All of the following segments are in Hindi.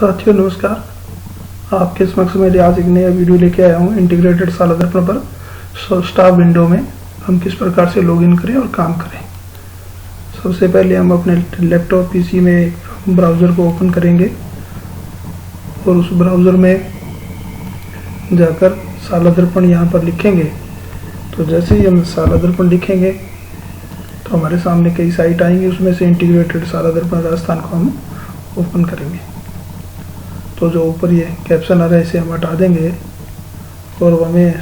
साथियों नमस्कार। आपके समक्ष में आज एक नया वीडियो लेके आया हूँ इंटीग्रेटेड साला दर्पण पर। स्टाफ विंडो में हम किस प्रकार से लॉगिन करें और काम करें। सबसे पहले हम अपने लैपटॉप पीसी में ब्राउज़र को ओपन करेंगे और उस ब्राउज़र में जाकर साला दर्पण यहाँ पर लिखेंगे। तो जैसे ही हम साला दर्पण लिखेंगे तो हमारे सामने कई साइट आएंगी, उसमें से इंटीग्रेटेड साला दर्पण राजस्थान को हम ओपन करेंगे। तो जो ऊपर ये कैप्शन आ रहा है इसे हम हटा देंगे और हमें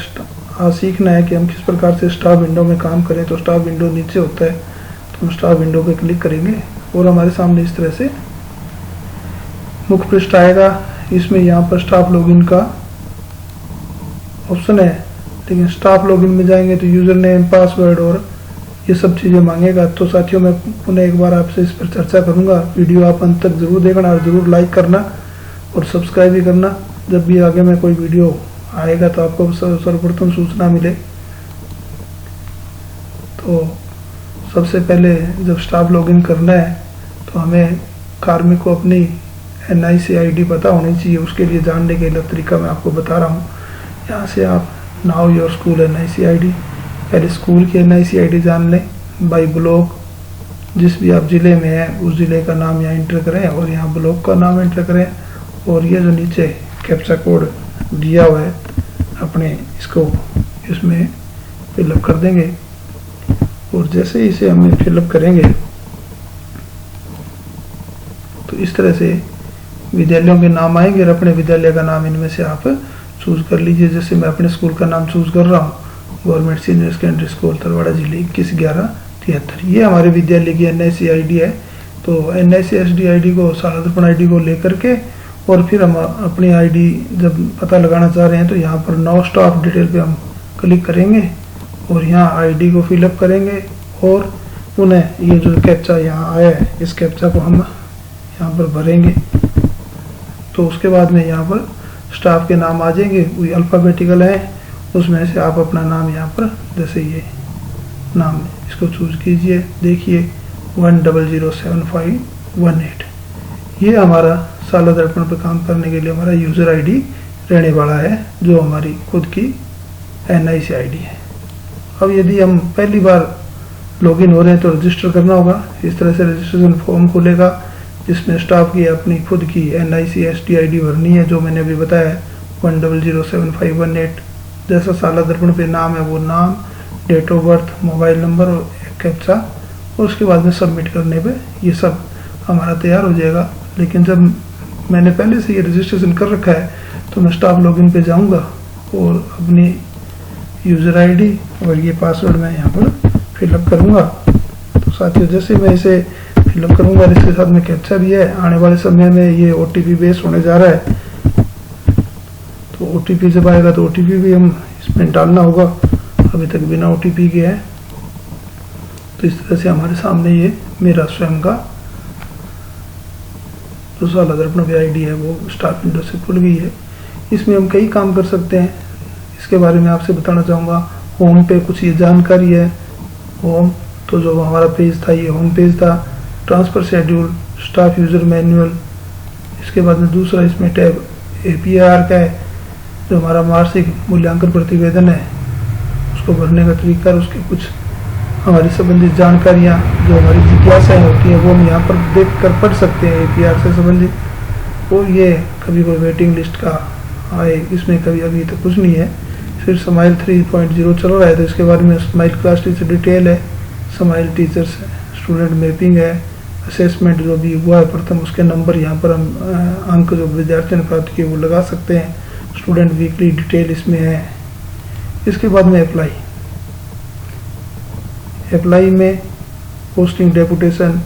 आज सीखना है कि हम किस प्रकार से स्टाफ विंडो में काम करें। तो स्टाफ विंडो नीचे होता है तो हम स्टाफ विंडो पे क्लिक करेंगे और हमारे सामने इस तरह से मुख्य पृष्ठ आएगा। इसमें यहाँ पर स्टाफ लॉगिन का ऑप्शन है, लेकिन स्टाफ लॉगिन में जाएंगे तो यूजर नेम, पासवर्ड और ये सब चीज़ें मांगेगा। तो साथियों मैं पुनः एक बार आपसे इस पर चर्चा करूंगा। वीडियो आप अंत तक जरूर देखना और ज़रूर लाइक करना और सब्सक्राइब भी करना। जब भी आगे में कोई वीडियो आएगा तो आपको सर्वप्रथम सूचना मिले। तो सबसे पहले जब स्टाफ लॉगिन करना है तो हमें कार्मिक को अपनी NIC ID पता होनी चाहिए। उसके लिए जानने के लिए तरीका मैं आपको बता रहा हूँ। यहाँ से आप now your school NIC ID, पहले स्कूल की NIC ID जान लें। बाई ब्लॉक, जिस भी आप ज़िले में हैं उस ज़िले का नाम यहाँ इंटर करें और यहाँ ब्लॉक का नाम इंटर करें और ये जो नीचे कैप्चा कोड दिया हुआ है अपने इसको इसमें फिलअप कर देंगे। और जैसे ही इसे हम फिलअप करेंगे तो इस तरह से विद्यालयों के नाम आएंगे और अपने विद्यालय का नाम इनमें से आप चूज कर लीजिए। जैसे मैं अपने स्कूल का नाम चूज कर रहा हूँ, government senior secondary school Talwara जिले 21/11/73। ये हमारे विद्यालय की NIC ID है। तो NIC SD ID को, साला दर्पण ID को लेकर के और फिर हम अपनी ID जब पता लगाना चाह रहे हैं तो यहाँ पर नाउ स्टाफ डिटेल पे हम क्लिक करेंगे और यहाँ ID को फिलअप करेंगे और उन्हें ये जो कैप्चा यहाँ आया है इस कैप्चा को हम यहाँ पर भरेंगे। तो उसके बाद में यहाँ पर स्टाफ के नाम आ जाएंगे, वही अल्फ़ाबेटिकल है, उसमें से आप अपना नाम यहाँ पर जैसे ये नाम इसको चूज कीजिए। देखिए 1007518 ये हमारा साला दर्पण पर काम करने के लिए हमारा यूज़र ID रहने वाला है, जो हमारी खुद की NIC ID है। अब यदि हम पहली बार लॉगिन हो रहे हैं तो रजिस्टर करना होगा। इस तरह से रजिस्ट्रेशन फॉर्म खुलेगा जिसमें स्टाफ की अपनी खुद की NIC SD ID भरनी है, जो मैंने अभी बताया 1007518। जैसा साला दर्पण पे नाम है वो नाम, date of birth, mobile number और कैप्चा, और उसके बाद में सबमिट करने पे ये सब हमारा तैयार हो जाएगा। लेकिन जब मैंने पहले से ये रजिस्ट्रेशन कर रखा है तो मैं स्टाफ लॉगिन पे जाऊंगा और अपनी यूज़र ID और ये पासवर्ड मैं यहाँ पर फिलअप करूँगा। तो साथियों जैसे मैं इसे फिलअप करूँगा, इसके साथ में कैप्चा भी है। आने वाले समय में ये OTP बेस्ड होने जा रहा है, तो OTP जब आएगा तो OTP भी हम इसमें डालना होगा। अभी तक बिना OTP के है। तो इस तरह से हमारे सामने ये मेरा स्वयं का जो साला दर्पण की ID है वो स्टाफ विंडो से खुल गई है। इसमें हम कई काम कर सकते हैं, इसके बारे में आपसे बताना चाहूँगा। होम पे कुछ ये जानकारी है। होम तो जो हमारा पेज था ये होम पेज था। Transfer schedule, staff user manual, इसके बाद में दूसरा इसमें टैब APR का है, जो हमारा मासिक मूल्यांकन प्रतिवेदन है उसको भरने का तरीका, उसके कुछ हमारी संबंधित जानकारियाँ जो हमारी जिज्ञासाएँ होती हैं वो हम यहाँ पर देख कर पढ़ सकते हैं APR से संबंधित। और ये कभी कोई वेटिंग लिस्ट का आए, इसमें कभी अभी तक कुछ नहीं है। फिर स्माइल 3.0 चल रहा है तो इसके बारे में स्माइल क्लास टीचर डिटेल है, स्माइल टीचर्स स्टूडेंट मैपिंग है, असेसमेंट जो भी हुआ है प्रथम उसके नंबर यहाँ पर हम अंक जो विद्यार्थियों ने प्राप्त किए वो लगा सकते हैं। स्टूडेंट वीकली डिटेल इसमें है। इसके बाद में अप्लाई में पोस्टिंग, डेपुटेशन,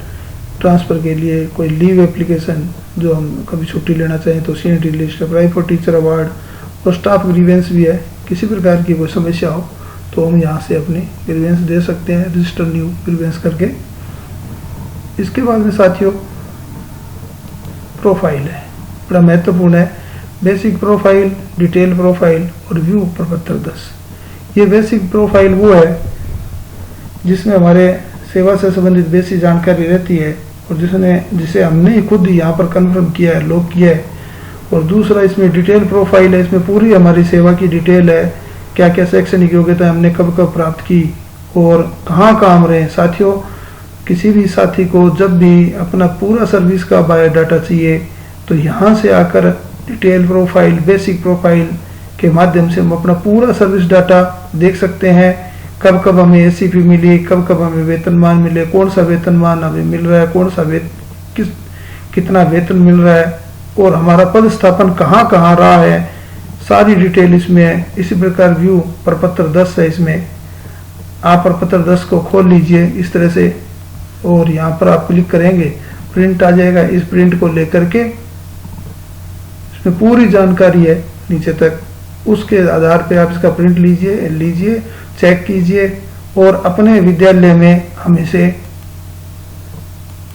ट्रांसफ़र के लिए कोई लीव एप्लीकेशन, जो हम कभी छुट्टी लेना चाहें तो senior list, apply for teacher award और स्टाफ ग्रीवेंस भी है। किसी प्रकार की कोई समस्या हो तो हम यहाँ से अपनी ग्रीवेंस दे सकते हैं, रजिस्टर न्यू ग्रीवेंस करके। इसके बाद में साथियों प्रोफाइल है, बड़ा महत्वपूर्ण है। बेसिक प्रोफाइल, डिटेल प्रोफाइल और व्यू प्रपत्र 10। ये बेसिक प्रोफाइल वो है जिसमें हमारे सेवा से संबंधित बेसिक जानकारी रहती है और जिसे हमने खुद यहाँ पर कन्फर्म किया है, लॉक किया है। और दूसरा इसमें डिटेल प्रोफाइल है, इसमें पूरी हमारी सेवा की डिटेल है, क्या क्या शैक्षणिक योग्यता हमने कब कब प्राप्त की और कहाँ काम रहे। साथियों, किसी भी साथी को जब भी अपना पूरा सर्विस का बायोडाटा चाहिए तो यहाँ से आकर डिटेल प्रोफाइल, बेसिक प्रोफाइल के माध्यम से हम अपना पूरा सर्विस डाटा देख सकते हैं। कब कब हमें एसीपी मिली, कब कब हमें वेतनमान मिले, कौन सा वेतनमान हमें मिल रहा है, कौन सा कितना वेतन मिल रहा है और हमारा पदस्थापन कहाँ कहाँ रहा है, सारी डिटेल इसमें है। इसी प्रकार व्यू प्रपत्र 10 है, इसमें आप प्रपत्र 10 को खोल लीजिए इस तरह से और यहाँ पर आप क्लिक करेंगे प्रिंट आ जाएगा। इस प्रिंट को लेकर के इसमें पूरी जानकारी है नीचे तक, उसके आधार पे आप इसका प्रिंट लीजिए, चेक कीजिए और अपने विद्यालय में हम इसे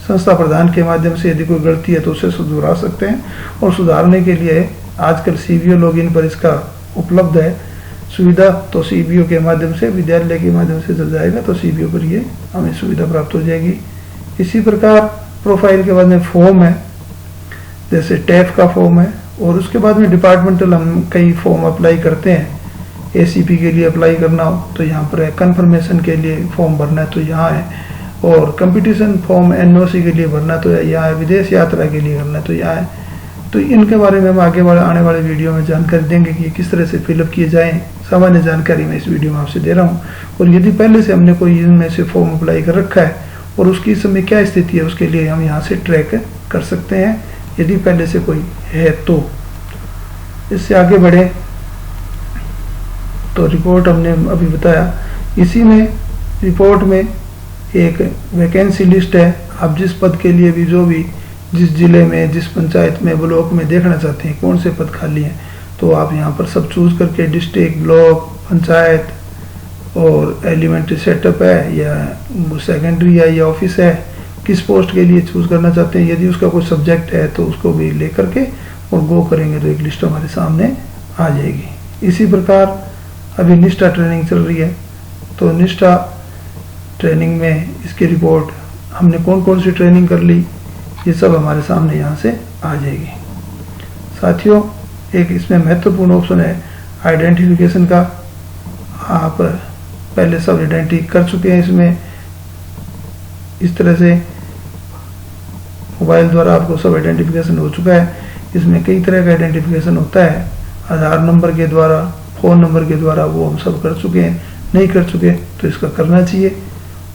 संस्था प्रधान के माध्यम से यदि कोई गलती है तो उसे सुधार सकते हैं। और सुधारने के लिए आजकल सीबीओ लॉगिन पर इसका उपलब्ध है सुविधा, तो सीबीओ के माध्यम से, विद्यालय के माध्यम से जब जाएगा तो सीबीओ पर ये हमें सुविधा प्राप्त हो जाएगी। इसी प्रकार प्रोफाइल के बाद में फॉर्म है, जैसे टैफ का फॉर्म है और उसके बाद में डिपार्टमेंटल हम कई फॉर्म अप्लाई करते हैं। एसीपी के लिए अप्लाई करना हो तो यहाँ पर है, कन्फर्मेशन के लिए फॉर्म भरना है तो यहाँ है, और कंपटीशन फॉर्म एनओसी के लिए भरना तो यहाँ है, विदेश यात्रा के लिए करना तो यहाँ है। तो इनके बारे में हम आने वाले वीडियो में जानकारी देंगे कि किस तरह से फिलअप किए जाएँ। सामान्य जानकारी मैं इस वीडियो में आपसे दे रहा हूँ। और यदि पहले से हमने कोई इनमें से फॉर्म अप्लाई कर रखा है और उसकी इस समय क्या स्थिति है, उसके लिए हम यहाँ से ट्रैक कर सकते हैं यदि पहले से कोई है तो। इससे आगे बढ़े तो रिपोर्ट हमने अभी बताया, इसी में रिपोर्ट में एक वैकेंसी लिस्ट है। आप जिस पद के लिए भी जिस जिले में, जिस पंचायत में, ब्लॉक में देखना चाहते हैं कौन से पद खाली हैं, तो आप यहाँ पर सब चूज करके डिस्ट्रिक्ट, ब्लॉक, पंचायत और एलिमेंट्री सेटअप है या सेकेंडरी है या ऑफिस है, किस पोस्ट के लिए चूज करना चाहते हैं। यदि उसका कोई सब्जेक्ट है तो उसको भी ले करके और गो करेंगे तो एक लिस्ट हमारे सामने आ जाएगी। इसी प्रकार अभी निष्ठा ट्रेनिंग चल रही है, तो निष्ठा ट्रेनिंग में इसकी रिपोर्ट हमने कौन कौन सी ट्रेनिंग कर ली, ये सब हमारे सामने यहाँ से आ जाएगी। साथियों, एक इसमें महत्वपूर्ण ऑप्शन है आइडेंटिफिकेशन का। आप पहले सब आइडेंटिटी कर चुके हैं, इसमें इस तरह से मोबाइल द्वारा आपको सब आइडेंटिफिकेशन हो चुका है। इसमें कई तरह का आइडेंटिफिकेशन होता है, आधार नंबर के द्वारा, फ़ोन नंबर के द्वारा, वो हम सब कर चुके हैं। नहीं कर चुके तो इसका करना चाहिए।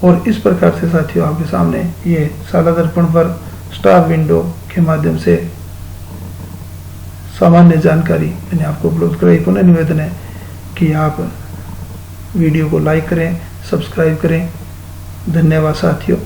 और इस प्रकार से साथियों आपके सामने ये साला दर्पण पर स्टार विंडो के माध्यम से सामान्य जानकारी मैंने आपको उपलब्ध कराई। पुनः निवेदन है कि आप वीडियो को लाइक करें, सब्सक्राइब करें। धन्यवाद साथियों।